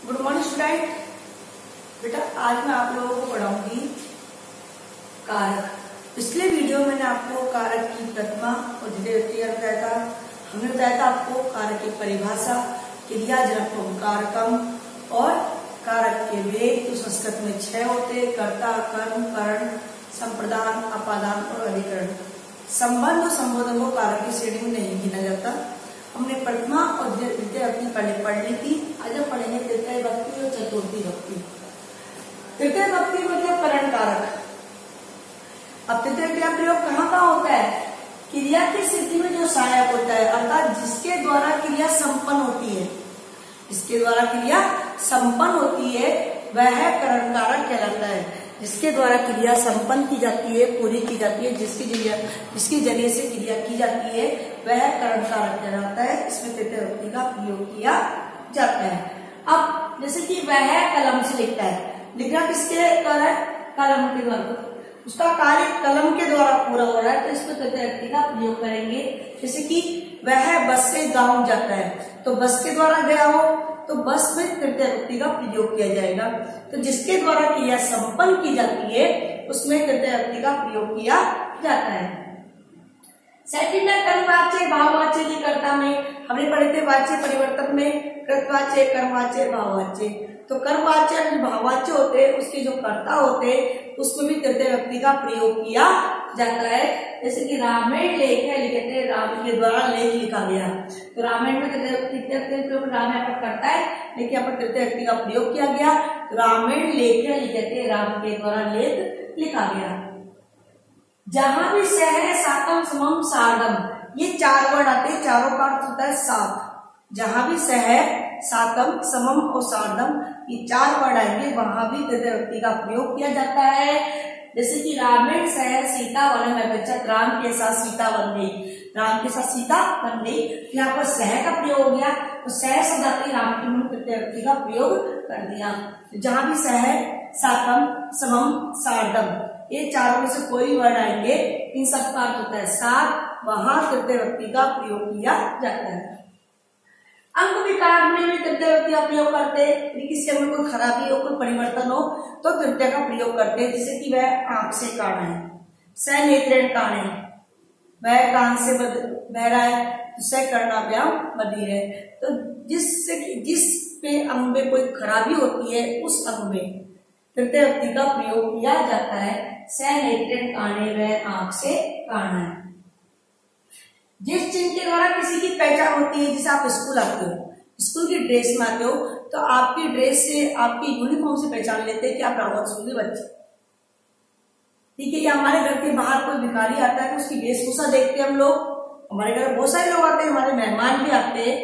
Good morning student. बेटा आज मैं आप लोगों को पढ़ाऊंगी कारक। पिछले वीडियो में मैंने आपको कारक की प्रतिमा और द्वितीय व्यक्ति बताया था। हमने बताया था आपको कारक की परिभाषा, क्रिया जनकत्वम कारकम और कारक के वेग जो संस्कृत में 6 होते, कर्ता, कर्म, करण, संप्रदान, अपादान और अधिकरण। संबंध और संबोधन को कारक की श्रेणी में नहीं गिना जाता। हमने प्रथमा और द्वितीय व्यक्ति पढ़ ली थी। आज हम पढ़ेंगे तृतीय व्यक्ति और चतुर्थी व्यक्ति। तृतीय व्यक्ति मतलब करण कारक। अब तृतीय व्यक्ति का प्रयोग कहाँ होता है? क्रिया की स्थिति में जो सहायक होता है, अर्थात जिसके द्वारा क्रिया संपन्न होती है, जिसके द्वारा क्रिया संपन्न होती है वह करण कारक कहलाता है। जिसके द्वारा क्रिया संपन्न की जाती है, पूरी की जाती है, जिसके जरिए से क्रिया की जाती है वह करण कारक कहलाता है। इसमें तृतीय व्यक्ति का प्रयोग किया जाता है। अब जैसे कि वह कलम से लिखता है, लिखना किसके द्वारा है? कलम के द्वारा। उसका कार्य कलम के द्वारा पूरा हो रहा है, तो इसमें तृतीय व्यक्ति का प्रयोग करेंगे। जैसे कि वह बस से गांव जाता है, तो बस के द्वारा गया हो तो बस में तृतीय व्यक्ति का प्रयोग किया जाएगा। तो जिसके द्वारा क्रिया संपन्न की जाती है उसमें तृतीय व्यक्ति का प्रयोग किया जाता है। सेकंड है कर्मवाच्य भाववाच्य की कर्ता में। हमने पढ़े थे वाच्य परिवर्तन में कृतवाच्य, कर्मवाच्य, भाववाच्य। तो कर्मवाच्य भाववाच्य होते हैं, उसके जो कर्ता होते हैं उसमें भी तृतीय व्यक्ति का प्रयोग किया जाता है। जैसे कि रामायण लेख है, लिखते राम के द्वारा लेख लिखा गया, तो रामायण में तृतीय व्यक्ति राम यहाँ पर करता है, लेकिन यहाँ पर तृतीय व्यक्ति का प्रयोग किया गया। रामायण लेख है, लिखते राम के द्वारा लेख लिखा गया। जहां भी सह है, सातम, समम, सार्धम, ये 4 वर्ड आते हैं, चारों का अर्थ होता है सात। जहां भी सह है, सातम, समम और सार्धम, ये 4 वर्ड आएंगे, वहां भी तृतीय व्यक्ति का प्रयोग किया जाता है। जैसे कि रामायण सह सीता वनम अगच्छत, राम के साथ सीता बन गई, राम के साथ सीता बन गई। यहाँ पर सह का प्रयोग हो गया, तो सह शब्द आते राम के मुंह तृतीय व्यक्ति का प्रयोग कर दिया। जहां भी सह है, सातम, समम, सार्धम, ये चारों में से कोई वर्ड आएंगे, इन सब का अर्थ होता है सात, वहां तृतीय व्यक्ति का प्रयोग किया जाता है। अंक विकार में भी तृतीय व्यक्ति का प्रयोग करते हैं। किसी अंग में कोई खराबी हो, कोई परिवर्तन हो तो तृतीय का प्रयोग करते हैं। जैसे कि वह आंख से कान है, स नेत्रेण कान है, वह कान से बह रहा है, तो स कर्णाभ्याम बधिर है। तो जिस पे अंग में कोई खराबी होती है उस अंग में तृतीय व्यक्ति का प्रयोग किया जाता है। स नेत्रेण काने, वह आंख से कान है। जिस चिन्ह के द्वारा किसी की पहचान होती है, जैसे आप स्कूल आते हो, स्कूल की ड्रेस में आते हो, तो आपकी ड्रेस से, आपकी यूनिफॉर्म से पहचान लेते हैं कि आप रावत स्कूल के बच्चे। ठीक है, या हमारे घर के बाहर कोई भिखारी आता है तो उसकी वेशभूषा देखते हैं हम लोग। हमारे घर बहुत सारे लोग आते हैं, हमारे मेहमान भी आते हैं,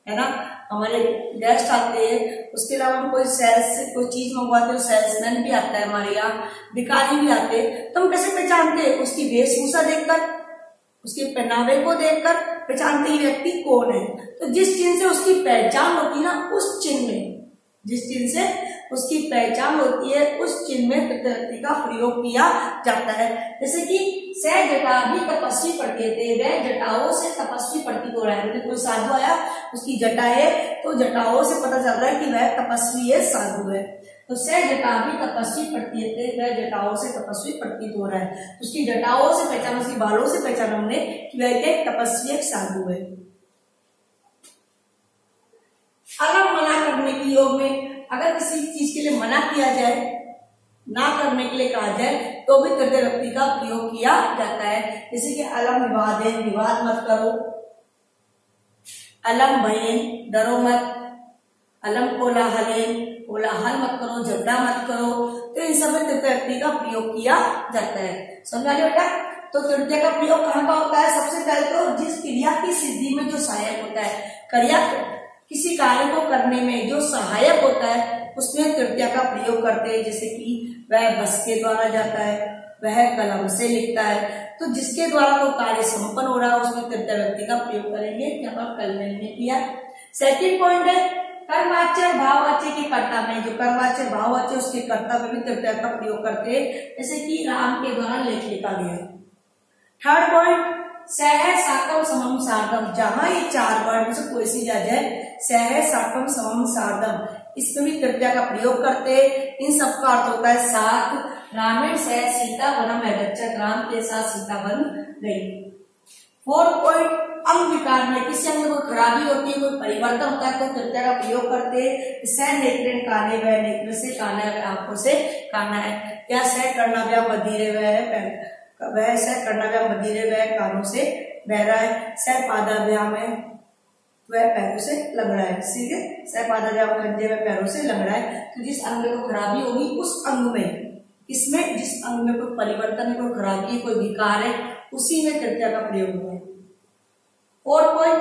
है ना, हमारे गेस्ट आते हैं। उसके अलावा हम कोई सेल्स से कोई चीज मंगवाते हैं, सेल्समैन भी आता है हमारे यहाँ, भिखारी भी आते हैं। तो हम कैसे पहचानते हैं? उसकी वेशभूषा देखकर, उसके पहनावे को देखकर पहचानते ही व्यक्ति कौन है। तो जिस चिन्ह से उसकी पहचान होती है ना, उस चिन्ह में, जिस चिन्ह से उसकी पहचान होती है उस चिन्ह में तृतीय व्यक्ति का प्रयोग किया जाता है। जैसे कि स जटा भी तपस्वी प्रतीत है, वह जटाओं से तपस्वी प्रतीत हो रहा है। कोई साधु आया, उसकी जटा है, तो जटाओं से पता चल रहा है कि वह तपस्वी है, साधु है। तो स जटा भी तपस्वी प्रतीत है, वह जटाओं से तपस्वी प्रतीत हो रहा है। उसकी जटाओं से पहचान, उसकी बालों से पहचान हमने कि वह एक तपस्वी, एक साधु है। अगर मना करने की योग में, अगर किसी चीज के लिए मना किया जाए, ना करने के लिए कहा जाए, तो भी तृतीय व्यक्ति का प्रयोग किया जाता है। जैसे कि अलम विवादेन, विवाद मत करो, अलम भयेन, डरो मत, अलम कोलाहलेन, कोलाहल मत करो, झगड़ा मत करो। तो इन सब में तृतीय व्यक्ति का प्रयोग किया जाता है। समझा लिया बेटा? तो तृतीय का प्रयोग कहाँ का होता है? सबसे पहले तो जिस क्रिया की सिद्धि में जो सहायक होता है, क्रिया किसी कार्य को करने में जो सहायक होता है उसमें तृतीय का प्रयोग करते हैं। जैसे कि वह बस के द्वारा जाता है, वह कलम से लिखता है, तो जिसके द्वारा वो कार्य संपन्न हो रहा है उसमें तृतीय व्यक्ति का प्रयोग करेंगे। यहाँ पर कल मैंने किया। सेकंड पॉइंट है कर्मवाच्य भाववाच्य के कर्ता में, जो कर्मवाच्य भाववाच्य उसके कर्ता में भी तृतीय का प्रयोग करते हैं। जैसे कि राम के द्वारा लेख लिखा गया। थर्ड पॉइंट सह साकम समम सार्धम, जहां ये चार वर्ड में से कोई सी आ जाए, सह साकम समम सार्धम, इसमें भी तृतीया का प्रयोग करते। इन सबका अर्थ होता है साथ। रामेण सह सीता वनम अगच्छत, राम के साथ सीता वन गई। 4 पॉइंट, अंग विकार में किसी अंग में कोई खराबी होती है, कोई परिवर्तन होता है तो तृतीया का प्रयोग करते। सह नेत्रेण काने वह, नेत्र से काना है, आंखों से काना है। या सह कर्णव्या बधिरे वह सह कर्णव्या बधिरे वह कानों से बहरा है। सह पादाभ्या में वह पैरों से लंगड़ा है। ठीक है, सह पादाभ्या खंजे वह पैरों से लंगड़ा है। तो जिस अंग में कोई खराबी होगी उस अंग में, इसमें जिस अंग में कोई परिवर्तन है, कोई खराबी है, कोई विकार है, उसी में तृतीया का प्रयोग हुआ है। 4 पॉइंट,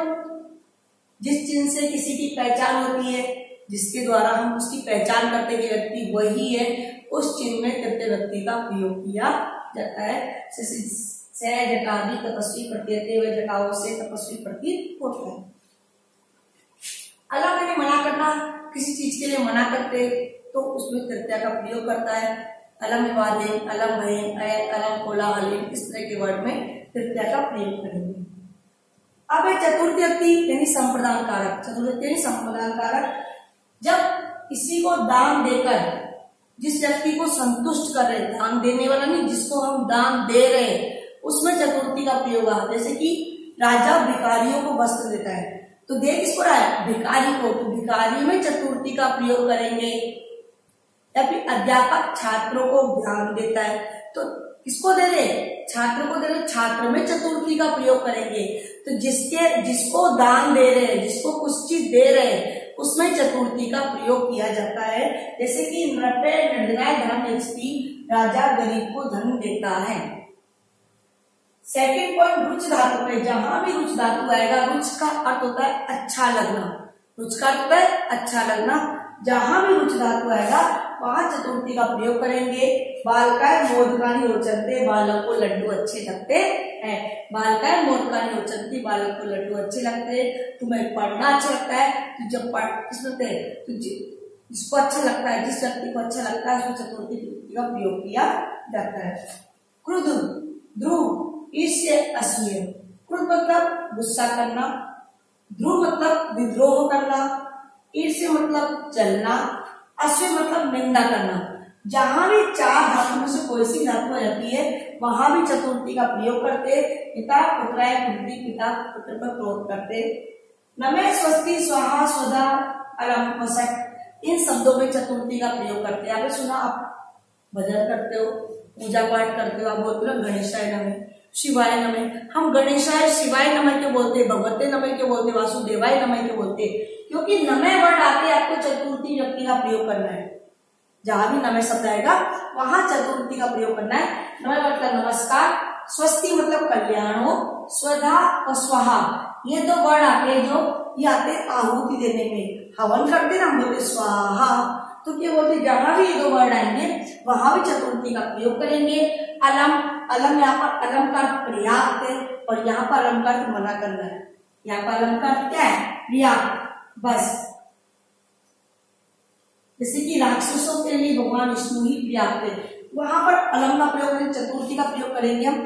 जिस चिन्ह से किसी की पहचान होती है, जिसके द्वारा हम उसकी पहचान करते कि व्यक्ति वही है, उस चिन्ह में तृतीय व्यक्ति का प्रयोग किया जाता है। सह जटादि तपस्वी प्रतीयते, वह जटाओं से तपस्वी प्रतीत होता है। अलग में मना करना, किसी चीज के लिए मना करते तो उसमें तृतीया का प्रयोग करता है। अलम वादे, अलम भय, अलम कोलाहल, इस तरह के वर्ड में तृतीया का प्रयोग करेंगे। अब है चतुर्थ व्यक्ति यानी संप्रदान कारक। चतुर्थ यानी संप्रदान कारक, जब किसी को दान देकर जिस व्यक्ति को संतुष्ट कर रहे, दान देने वाला नहीं, जिसको हम दान दे रहे, उसमें चतुर्थी का प्रयोग है। जैसे कि राजा भिखारियों को वस्त्र देता है, तो दे किसको रहा है? भिखारी को, तो भिखारी में चतुर्थी का प्रयोग करेंगे। या फिर अध्यापक छात्रों को ज्ञान देता है, तो किसको दे रहे? छात्र को दे रहे, छात्र में चतुर्थी का प्रयोग करेंगे। तो जिसको दान दे रहे, जिसको कुछ चीज दे रहे, उसमें चतुर्थी का प्रयोग किया जाता है। जैसे कि नृपे निर्दय धर्म यच्छति, राजा गरीब को धन देता है। सेकंड पॉइंट, रुच धातु में, जहां भी रुच धातु आएगा, रुच का अर्थ होता है अच्छा लगना। रुच का अर्थ होता है अच्छा लगना। जहां भी रुच धातु आएगा वहां चतुर्थी का प्रयोग करेंगे। बालकाय मोदकानि रोचन्ते, बालक को लड्डू अच्छे लगते हैं। बालकाय मोदकानि रोचन्ते, बालक को लड्डू अच्छे लगते हैं। तुम्हें पढ़ना अच्छा लगता है, तो जब जिसको अच्छा लगता है, जिस व्यक्ति को अच्छा लगता है, उसको चतुर्थी का प्रयोग किया जाता है। क्रुद्ध, ध्रुव, ईर्ष्य, असूय। क्रुद्ध मतलब गुस्सा करना, ध्रुव मतलब विद्रोह करना, ईर्ष्य मतलब चलना, असूय मतलब निंदा करना। जहां भी चार धातु में से कोई सी धातु आ जाती है, वहां भी चतुर्थी का प्रयोग करते। पिता पुत्राय पुत्री, पिता पुत्र पर क्रोध करते। नमे स्वस्ति स्वाहा स्वधा अलम वसक, इन शब्दों में चतुर्थी का प्रयोग करते हैं। आपने सुना, आप भजन करते हो, पूजा पाठ करते हो, आप बोलते हो गणेशाय नमः, शिवाय नमः। हम गणेशाय शिवाय नमः क्यों बोलते, भगवते नमः क्यों बोलते, वासुदेवाय नमः क्यों बोलते? क्योंकि नमः वर्ड आके आपको चतुर्थी व्यक्ति का प्रयोग करना है। जहां भी नमः शब्द आएगा वहां चतुर्थी का प्रयोग करना है। नमः मतलब नमस्कार, स्वस्ति मतलब कल्याण हो, स्वधा और स्वाहा, ये दो वर्ड आते हैं जो ये आते आहुति देने में। हवन करते ना, हम बोलते स्वाहा, तो क्या बोलते, जहां भी ये दो वर्ड आएंगे वहां भी चतुर्थी का प्रयोग करेंगे। अलम, अलम यहाँ पर अलम का पर्याप्त है, और यहाँ पर अलम का मना करना है। यहाँ पर अलम का क्या है? पर्याप्त, बस। जैसे कि राक्षसों के लिए भगवान विष्णु ही पर्याप्त है, वहां पर अलम का प्रयोग करेंगे, चतुर्थी का प्रयोग करेंगे हम।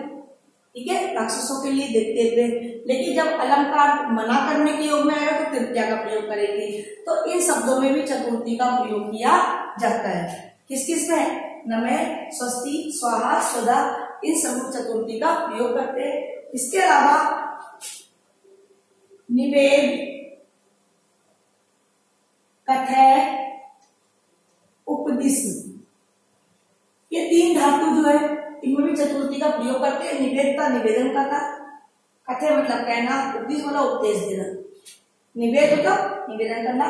ठीक है, राक्षसों के लिए देखते थे। लेकिन जब अलंकार मना करने के योग में आएगा तो तृतीया का प्रयोग करेंगे। तो इन शब्दों में भी चतुर्थी का प्रयोग किया जाता है। किस किस में? नमः, स्वस्ति, स्वाहा, स्वधा, इन सब चतुर्थी का प्रयोग करते हैं। इसके अलावा निवेद, कथय, उपदिश, ये तीन धातु जो है इनमें भी चतुर्थी का प्रयोग करते हैं। निवेद का निवेदन करना, कथय मतलब कहना, उपदेश मतलब उपदेश देना। निवेद मतलब निवेदन करना,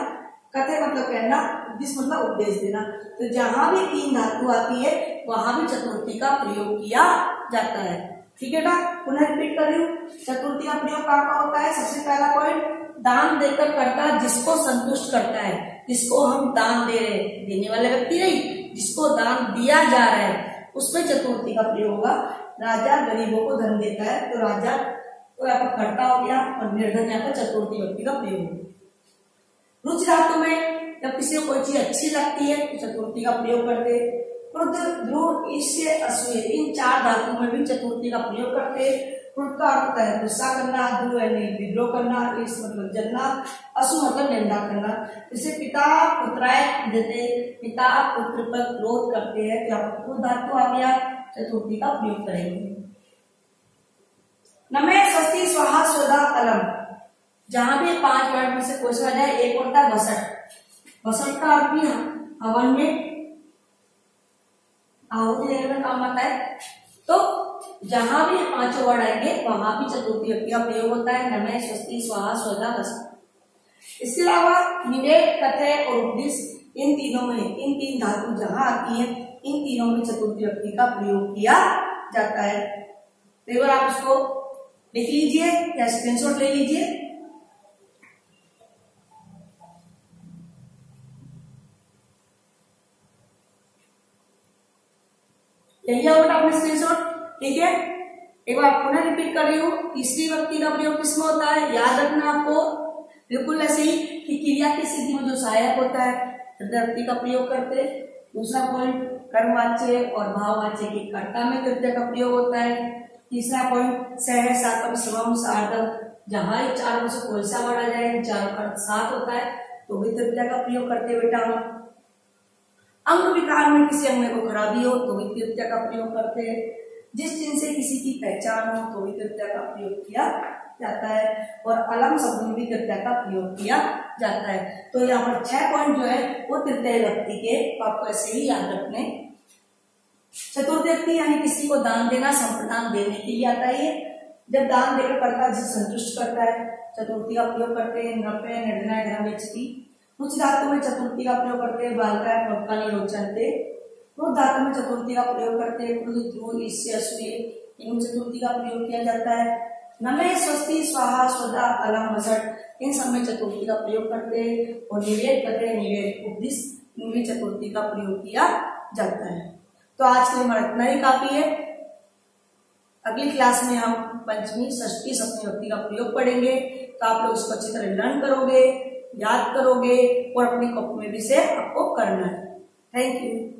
कथय मतलब कहना, उपदेश मतलब उपदेश देना। तो जहां भी तीन धातु आती है वहां भी चतुर्थी का प्रयोग किया जाता है। ठीक है ना, पुनः रिपीट कर रही हूँ। चतुर्थी का प्रयोग कहाँ होता है? सबसे पहला पॉइंट, दान देकर करता जिसको संतुष्ट करता है, जिसको हम दान दे रहे हैं, देने वाले व्यक्ति नहीं, जिसको दान दिया जा रहा है, उसमें चतुर्थी का प्रयोग होगा। राजा गरीबों को धन देता है, तो राजा तो यहाँ पर कर्ता हो गया, और निर्धन यहाँ पर चतुर्थी व्यक्ति का प्रयोग होगा। रुचि धातु में जब किसी को कोई चीज अच्छी लगती है तो चतुर्थी का प्रयोग करते। क्रुद्ध, ध्रुव, ईस्य, असूय, इन 4 धातुओं में भी चतुर्थी का प्रयोग करते हैं। क्रुद्ध का अर्थ होता है गुस्सा करना, ध्रुव यानी विद्रोह करना, ईश मतलब जलना, असु मतलब निंदा करना। जैसे पिता पुत्राय देते, पिता पुत्र पर क्रोध करते हैं, तो यहाँ पर क्रुद्ध धातु आ गया, चतुर्थी का प्रयोग करेंगे। नमे स्वस्ति स्वाहा स्वधा अलम, जहां भी 5 वर्ड में से कोई सा जाए, एक होता है वसट। वसट का अर्थ भी हवन में आहुति देने में काम आता है। तो जहां भी 5 वर्ड आएंगे वहां भी चतुर्थी व्यक्ति का प्रयोग होता है, नमः, स्वस्ति, स्वाहा, स्वधा, वसट। इसके अलावा निवेद, कथय और उपदेश, इन तीनों में, इन 3 धातु जहां आती है, इन तीनों में चतुर्थी व्यक्ति का प्रयोग किया जाता है। तो एक बार आप इसको लिख लीजिए या स्क्रीनशॉट ले लीजिए। ले लिया बेटा आपने स्क्रीनशॉट, ठीक है। एक बार पुनः रिपीट कर रही हूँ, तीसरी व्यक्ति का प्रयोग किसमें होता है, याद रखना आपको बिल्कुल ऐसे ही कि क्रिया की सिद्धि में जो सहायक होता है तृतीय व्यक्ति का प्रयोग करते। दूसरा पॉइंट, कर्मवाच्य और भाववाच्य की कर्ता में तृतीय का प्रयोग होता है। तीसरा पॉइंट, सह, सातम, समम, सार्धम, जहां 4 में से कोई सा वर्ड आ जाए, 4 का अर्थ 7 होता है, तो भी तृतीय का प्रयोग करते हैं बेटा। अंग विकार में किसी अंग में को खराबी हो तो भी तृतीय का प्रयोग करते हैं। जिस चिन्ह से किसी की पहचान हो तो भी तृतीय का प्रयोग किया जाता है। और अलम शब्द में भी तृतीय का प्रयोग किया जाता है। तो यहाँ पर 6 पॉइंट जो है वो तृतीय व्यक्ति के, आपको ऐसे ही याद रखने। चतुर्थ व्यक्ति यानी किसी को दान देना, संप्रदान देने के लिए आता है। जब दान देकर कर्ता जिसे संतुष्ट करता है, चतुर्थी का प्रयोग करते हैं। नृपय, निर्णय, ग्रहवेक्षति। कुछ धातु में चतुर्थी का प्रयोग करते हैं, बालका, पक्का, निरोचनते। क्रुद्ध धातु में चतुर्थी का प्रयोग करते हैं, क्रुद्ध, ध्रुव, ईस्य, असूय, इनमें चतुर्थी का प्रयोग किया जाता है। नमः, स्वस्ति, स्वाहा, स्वधा, अलम, वसट, इन सब में चतुर्थी का प्रयोग करते हैं। और निवेद, कथय, निवेद, उपदेश, इनमें चतुर्थी का प्रयोग किया जाता है। तो आज के लिए हमारा इतना ही काफी है। अगली क्लास में हम पंचमी, षष्ठी, सप्तमी व्यक्ति का प्रयोग पढ़ेंगे। तो आप लोग इसको अच्छी तरह लर्न करोगे, याद करोगे और अपनी कॉपी में भी से आपको करना है। Thank you.